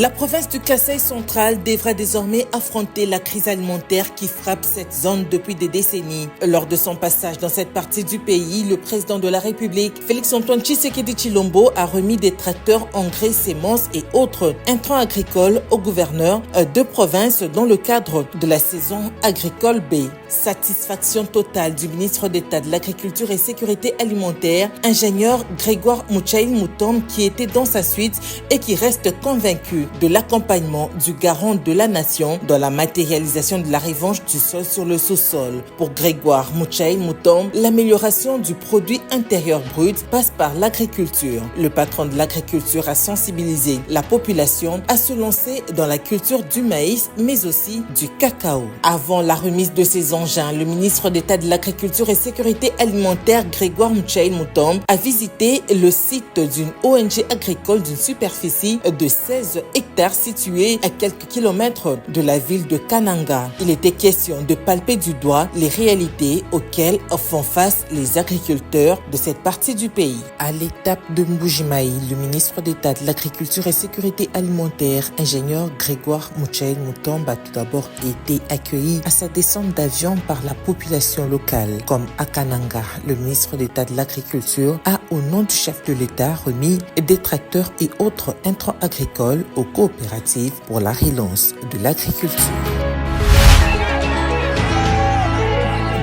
La province du Kasaï central devra désormais affronter la crise alimentaire qui frappe cette zone depuis des décennies. Lors de son passage dans cette partie du pays, le président de la République, Félix-Antoine Tshisekedi Tshilombo, a remis des tracteurs, engrais, semences et autres intrants agricoles aux gouverneurs de province dans le cadre de la saison agricole B. Satisfaction totale du ministre d'État de l'Agriculture et Sécurité alimentaire, ingénieur Grégoire Muchaïl Moutombe, qui était dans sa suite et qui reste convaincu de l'accompagnement du garant de la nation dans la matérialisation de la revanche du sol sur le sous-sol. Pour Grégoire Muchaïl Moutombe, l'amélioration du produit intérieur brut passe par l'agriculture. Le patron de l'agriculture a sensibilisé la population à se lancer dans la culture du maïs, mais aussi du cacao. Avant la remise de ces engins, le ministre d'État de l'Agriculture et Sécurité alimentaire, Grégoire Muchaïl Moutombe, a visité le site d'une ONG agricole d'une superficie de 16 hectares située à quelques kilomètres de la ville de Kananga. Il était question de palper du doigt les réalités auxquelles font face les agriculteurs de cette partie du pays. À l'étape de Mbujimaï, le ministre d'État de l'Agriculture et Sécurité alimentaire, ingénieur Grégoire Muchaïl Moutombe, a tout d'abord été accueilli à sa descente d'avion par la population locale. Comme à Kananga, le ministre d'État de l'Agriculture a, au nom du chef de l'État, remis des tracteurs et autres intrants agricoles aux coopératives pour la relance de l'agriculture.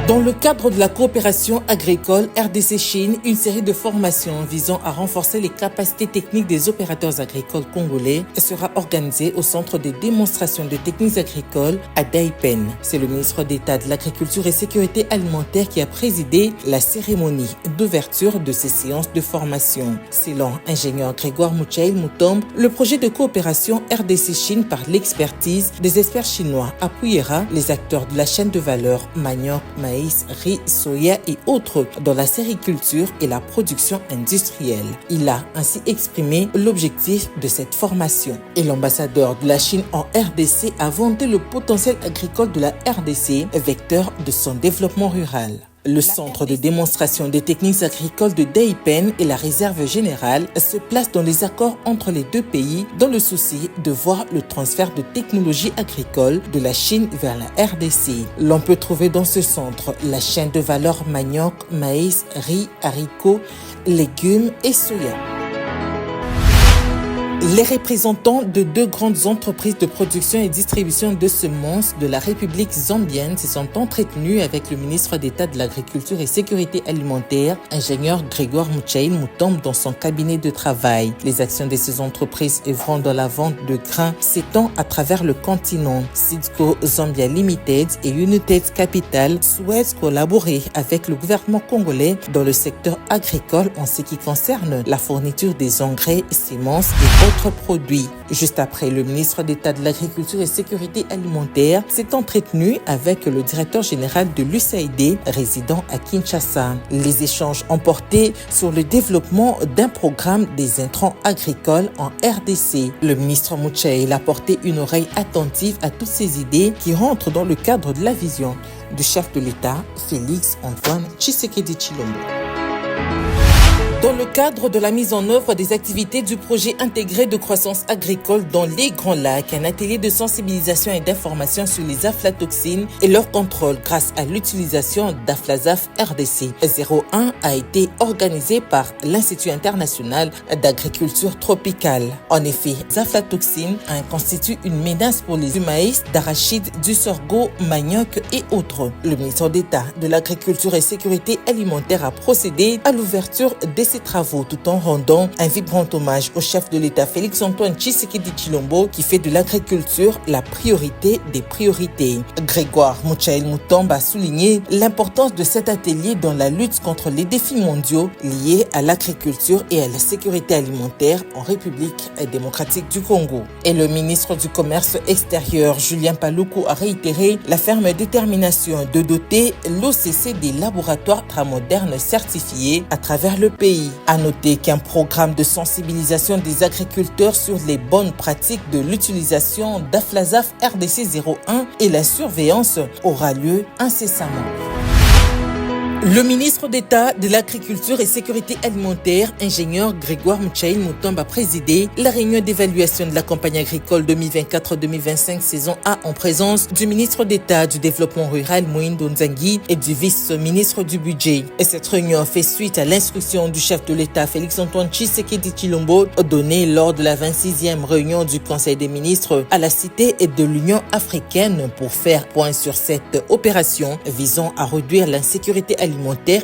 Dans le cadre de la coopération agricole RDC-Chine, une série de formations visant à renforcer les capacités techniques des opérateurs agricoles congolais sera organisée au centre de démonstration de techniques agricoles à Daipen. C'est le ministre d'État de l'Agriculture et Sécurité alimentaire qui a présidé la cérémonie d'ouverture de ces séances de formation. Selon ingénieur Grégoire Muchaïl Moutombe, le projet de coopération RDC-Chine par l'expertise des experts chinois appuiera les acteurs de la chaîne de valeur manioc, maïs, riz, soya et autres dans la sériculture et la production industrielle. Il a ainsi exprimé l'objectif de cette formation. Et l'ambassadeur de la Chine en RDC a vanté le potentiel agricole de la RDC, vecteur de son développement rural. Le centre de démonstration des techniques agricoles de Daipen et la réserve générale se placent dans les accords entre les deux pays dans le souci de voir le transfert de technologies agricoles de la Chine vers la RDC. L'on peut trouver dans ce centre la chaîne de valeur manioc, maïs, riz, haricots, légumes et soya. Les représentants de deux grandes entreprises de production et distribution de semences de la République zambienne se sont entretenus avec le ministre d'État de l'Agriculture et Sécurité alimentaire, ingénieur Grégoire Muchaïl Moutombe, dans son cabinet de travail. Les actions de ces entreprises œuvrant dans la vente de grains s'étendent à travers le continent. Sidco Zambia Limited et United Capital souhaitent collaborer avec le gouvernement congolais dans le secteur agricole en ce qui concerne la fourniture des engrais, semences et autres produits. Juste après, le ministre d'État de l'Agriculture et Sécurité alimentaire s'est entretenu avec le directeur général de l'USAID résidant à Kinshasa. Les échanges ont porté sur le développement d'un programme des intrants agricoles en RDC. Le ministre Muchaïl a porté une oreille attentive à toutes ces idées qui rentrent dans le cadre de la vision du chef de l'État, Félix-Antoine Tshisekedi Tshilombo. Dans le cadre de la mise en œuvre des activités du projet intégré de croissance agricole dans les Grands Lacs, un atelier de sensibilisation et d'information sur les aflatoxines et leur contrôle grâce à l'utilisation d'Aflasaf RDC 01 a été organisé par l'Institut international d'agriculture tropicale. En effet, les aflatoxines constituent une menace pour les maïs, d'arachide, du sorgho, manioc et autres. Le ministre d'État de l'Agriculture et Sécurité alimentaire a procédé à l'ouverture des ces travaux tout en rendant un vibrant hommage au chef de l'État Félix-Antoine Tshisekedi Tshilombo qui fait de l'agriculture la priorité des priorités. Grégoire Muchaïl Moutombe a souligné l'importance de cet atelier dans la lutte contre les défis mondiaux liés à l'agriculture et à la sécurité alimentaire en République démocratique du Congo. Et le ministre du Commerce extérieur Julien Paluku a réitéré la ferme détermination de doter l'OCC des laboratoires modernes certifiés à travers le pays. À noter qu'un programme de sensibilisation des agriculteurs sur les bonnes pratiques de l'utilisation d'Aflasaf RDC 01 et la surveillance aura lieu incessamment. Le ministre d'État de l'Agriculture et Sécurité Alimentaire, ingénieur Grégoire Moutchaïl Moutombe, a présidé la réunion d'évaluation de la campagne agricole 2024-2025 saison A en présence du ministre d'État du Développement rural Moïndo Nzangi et du vice-ministre du Budget. Et cette réunion fait suite à l'instruction du chef de l'État Félix-Antoine Tshisekedi Tshilombo donnée lors de la 26e réunion du Conseil des ministres à la Cité de l'Union africaine pour faire point sur cette opération visant à réduire l'insécurité alimentaire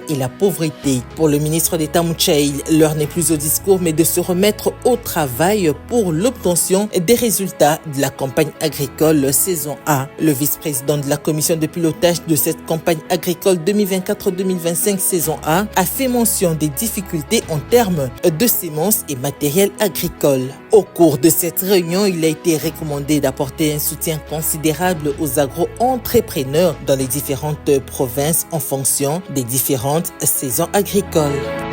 et la pauvreté. Pour le ministre d'État Moutchaïl, l'heure n'est plus au discours mais de se remettre au travail pour l'obtention des résultats de la campagne agricole saison A. Le vice-président de la commission de pilotage de cette campagne agricole 2024-2025 saison A a fait mention des difficultés en termes de semences et matériel agricole. Au cours de cette réunion, il a été recommandé d'apporter un soutien considérable aux agro-entrepreneurs dans les différentes provinces en fonction des différentes saisons agricoles.